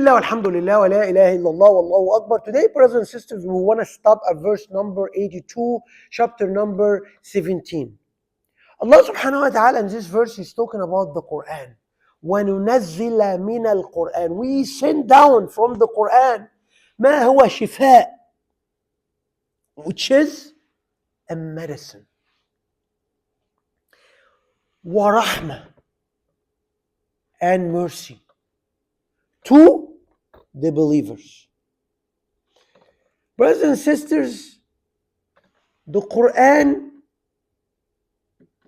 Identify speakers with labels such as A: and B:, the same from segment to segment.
A: Alhamdulillah wa la ilaha illallah wallahu akbar. Today, brothers and sisters, we want to stop at verse number 82, chapter number 17. Allah subhanahu wa ta'ala in this verse is talking about the Quran. وَنُنَزِّلَ مِنَ الْقُرْآنِ. We send down from the Quran ما هو شفاء, which is a medicine. وَرَحْمَةً, and mercy to the believers. Brothers and sisters, the Quran,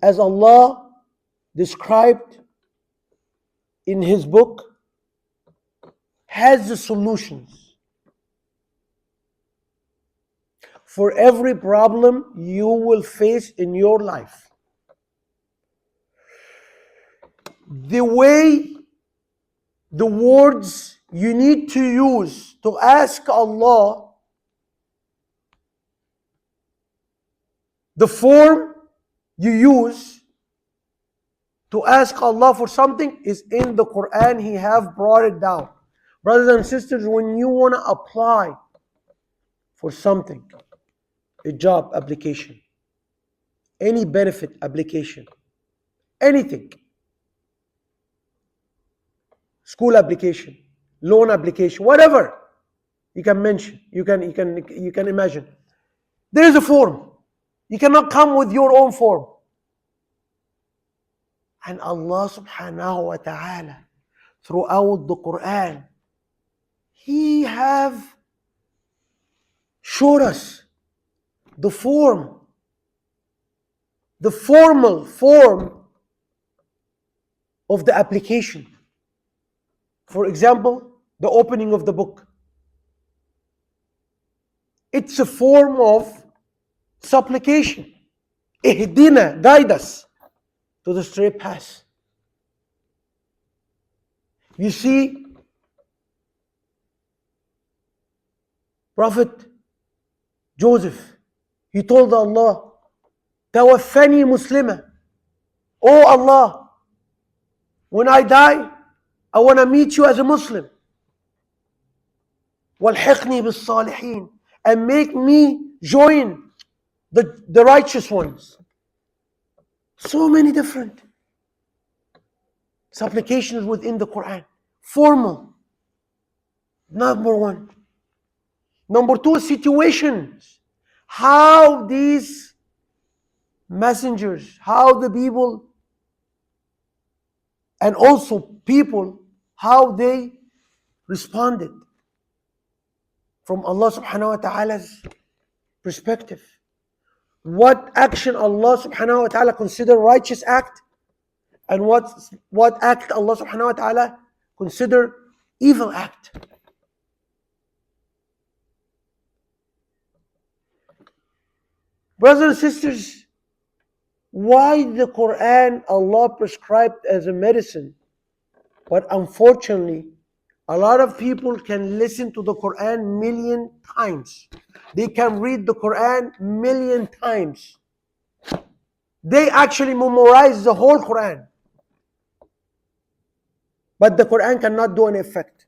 A: as Allah described in His book, has the solutions for every problem you will face in your life. The way, the words you need to use to ask Allah, the form you use to ask Allah for something is in the Quran. He have brought it down. Brothers and sisters, when you want to apply for something, a job application, any benefit application, anything, school application, loan application, whatever you can mention, you can imagine, there is a form. You cannot come with your own form. And Allah subhanahu wa ta'ala, throughout the Quran, He have showed us the form, the formal form of the application. For example, the opening of the book. It's a form of supplication. Ihdina, guide us to the straight path. You see, Prophet Joseph, he told Allah, Tawaffani Muslima. Oh Allah, when I die, I want to meet you as a Muslim. Walhiqni bis salihin, and make me join the righteous ones. So many different supplications within the Quran. Formal. Number one. Number two, situations. How these messengers, how the people, and also people, how they responded from Allah subhanahu wa ta'ala's perspective. What action Allah subhanahu wa ta'ala consider righteous act, and what act Allah subhanahu wa ta'ala consider evil act. Brothers and sisters, why the Quran Allah prescribed as a medicine, but unfortunately a lot of people can listen to the Quran million times. They can read the Quran million times. They actually memorize the whole Quran. But the Quran cannot do an effect.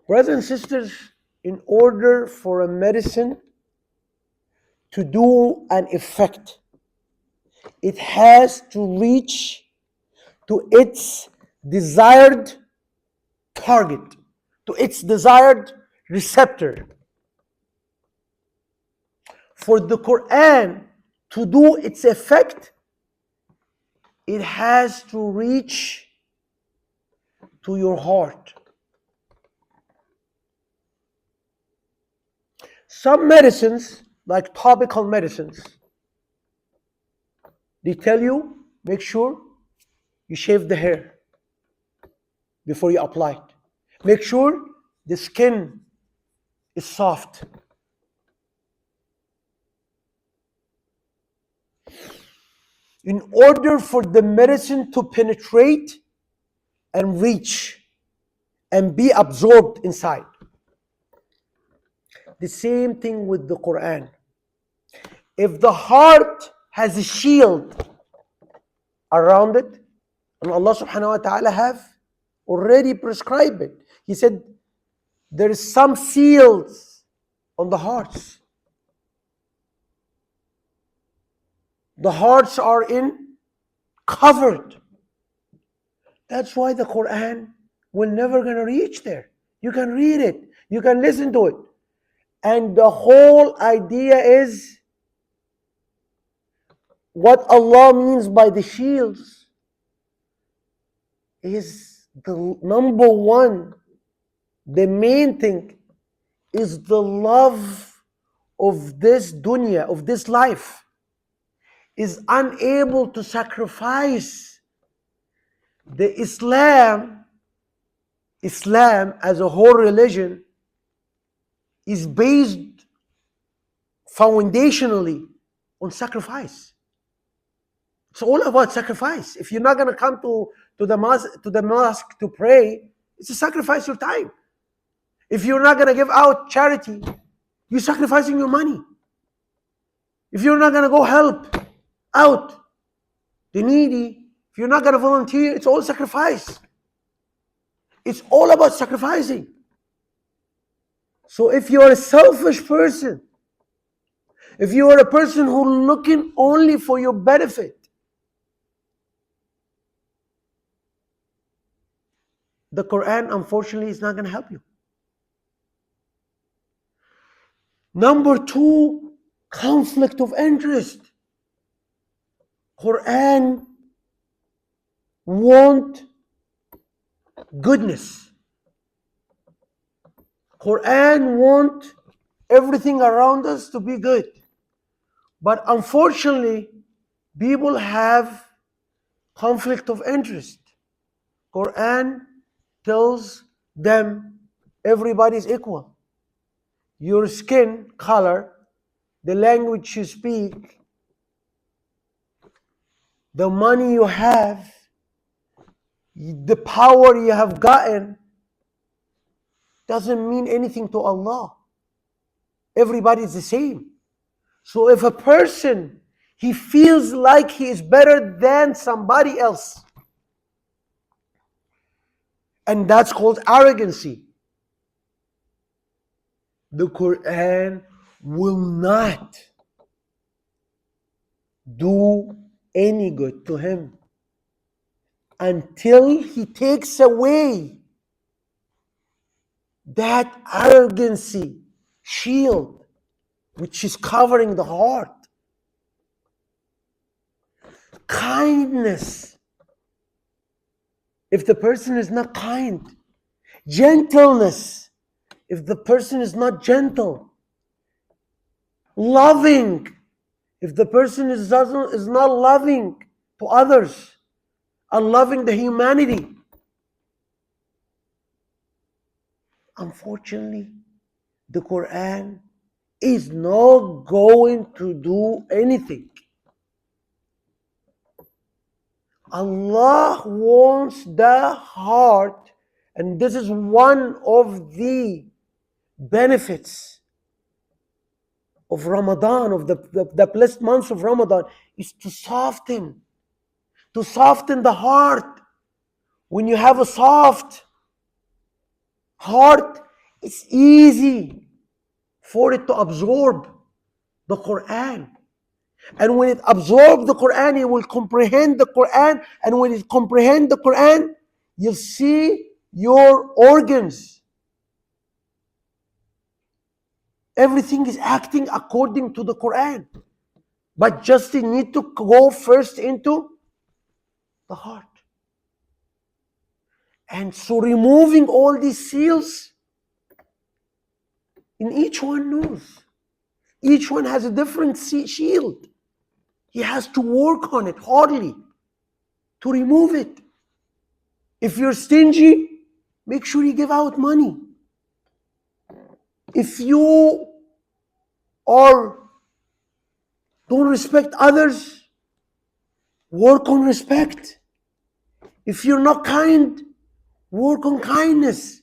A: Brothers and sisters, in order for a medicine to do an effect, it has to reach to its desired target, to its desired receptor. For the Quran to do its effect, it has to reach to your heart. Some medicines, like topical medicines, they tell you, make sure you shave the hair before you apply it. Make sure the skin is soft. In order for the medicine to penetrate and reach and be absorbed inside. The same thing with the Quran. If the heart has a shield, around it. And Allah subhanahu wa ta'ala have already prescribed it. He said there is some seals on the hearts. The hearts are covered. That's why the Quran will never gonna reach there. You can read it, you can listen to it. And the whole idea is what Allah means by the shields is the number one, the main thing is the love of this dunya, of this life, is unable to sacrifice the Islam as a whole religion is based foundationally on sacrifice. It's all about sacrifice. If you're not going to come to the mosque to pray, it's a sacrifice your time. If you're not going to give out charity, you're sacrificing your money. If you're not going to go help out the needy, if you're not going to volunteer, it's all sacrifice. It's all about sacrificing. So if you're a selfish person, if you are a person who's looking only for your benefit, the Quran, unfortunately, is not going to help you. Number two, conflict of interest. Quran want goodness. Quran want everything around us to be good. But unfortunately, people have conflict of interest. Quran tells them everybody is equal. Your skin color, the language you speak, the money you have, the power you have gotten, doesn't mean anything to Allah. Everybody is the same. So if a person, he feels like he is better than somebody else, and that's called arrogancy, the Quran will not do any good to him until he takes away that arrogancy shield which is covering the heart. Kindness. If the person is not kind. Gentleness. If the person is not gentle. Loving. If the person is not loving to others and loving the humanity. Unfortunately, the Quran is not going to do anything. Allah wants the heart, and this is one of the benefits of Ramadan, of the blessed months of Ramadan, is to soften the heart. When you have a soft heart, it's easy for it to absorb the Quran. And when it absorbs the Quran, it will comprehend the Quran. And when it comprehends the Quran, you'll see your organs. Everything is acting according to the Quran. But just you need to go first into the heart. And so removing all these seals, in each one knows. Each one has a different shield. He has to work on it hardly to remove it. If you're stingy, make sure you give out money. If you don't respect others, work on respect. If you're not kind, work on kindness.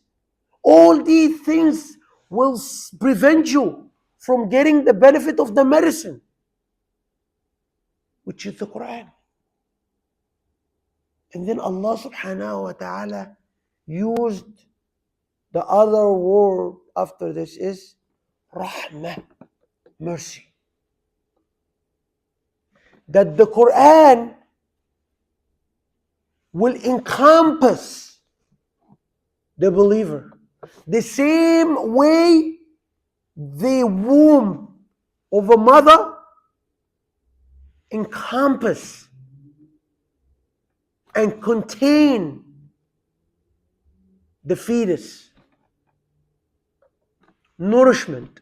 A: All these things will prevent you from getting the benefit of the medicine, which is the Quran. And then Allah subhanahu wa ta'ala used the other word after this is rahmah, mercy. That the Quran will encompass the believer the same way the womb of a mother encompass and contain the fetus, nourishment,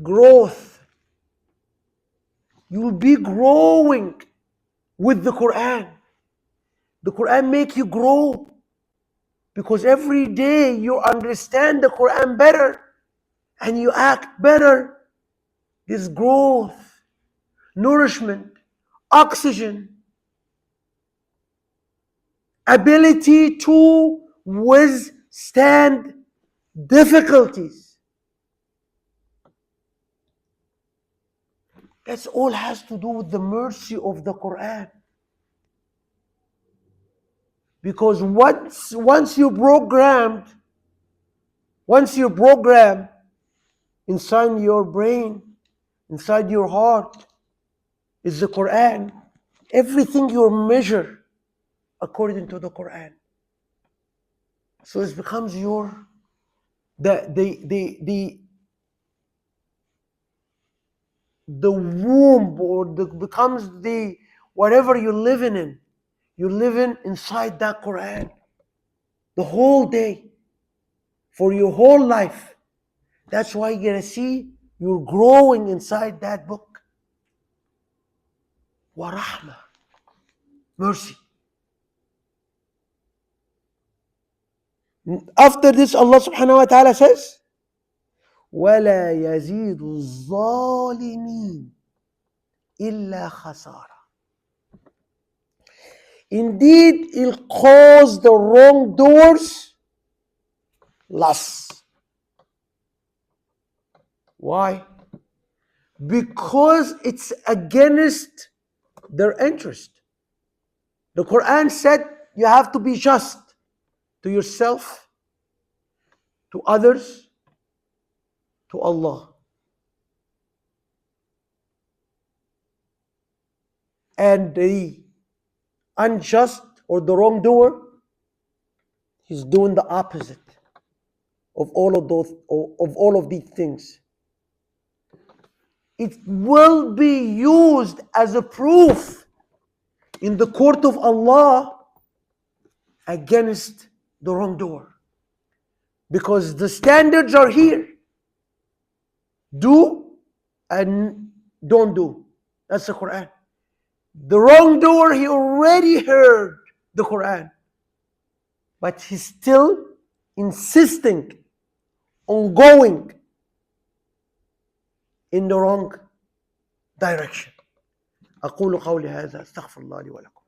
A: growth. You'll be growing with the Quran. The Quran make you grow because every day you understand the Quran better and you act better. This growth, nourishment, oxygen, ability to withstand difficulties. That's all has to do with the mercy of the Quran. Because once you're programmed inside your brain, inside your heart, is the Quran. Everything you measure according to the Quran. So it becomes your the womb, or becomes the whatever you're living in. You're living inside that Quran the whole day for your whole life. That's why you're gonna see you're growing inside that book. Wa rahmah, mercy. After this, Allah subhanahu wa ta'ala says, وَلَا يَزِيدُ الظَّالِمِينَ إِلَّا خَسَارًا. Indeed, it'll cause the wrongdoers loss. Why? Because it's against their interest. The Quran said you have to be just to yourself, to others, to Allah. And the unjust or the wrongdoer, he's doing the opposite of all of these things. It will be used as a proof in the court of Allah against the wrongdoer. Because the standards are here. Do and don't do. That's the Quran. The wrongdoer, he already heard the Quran, but he's still insisting on going in the wrong direction. أقول قولي هذا أستغفر الله لي ولكم.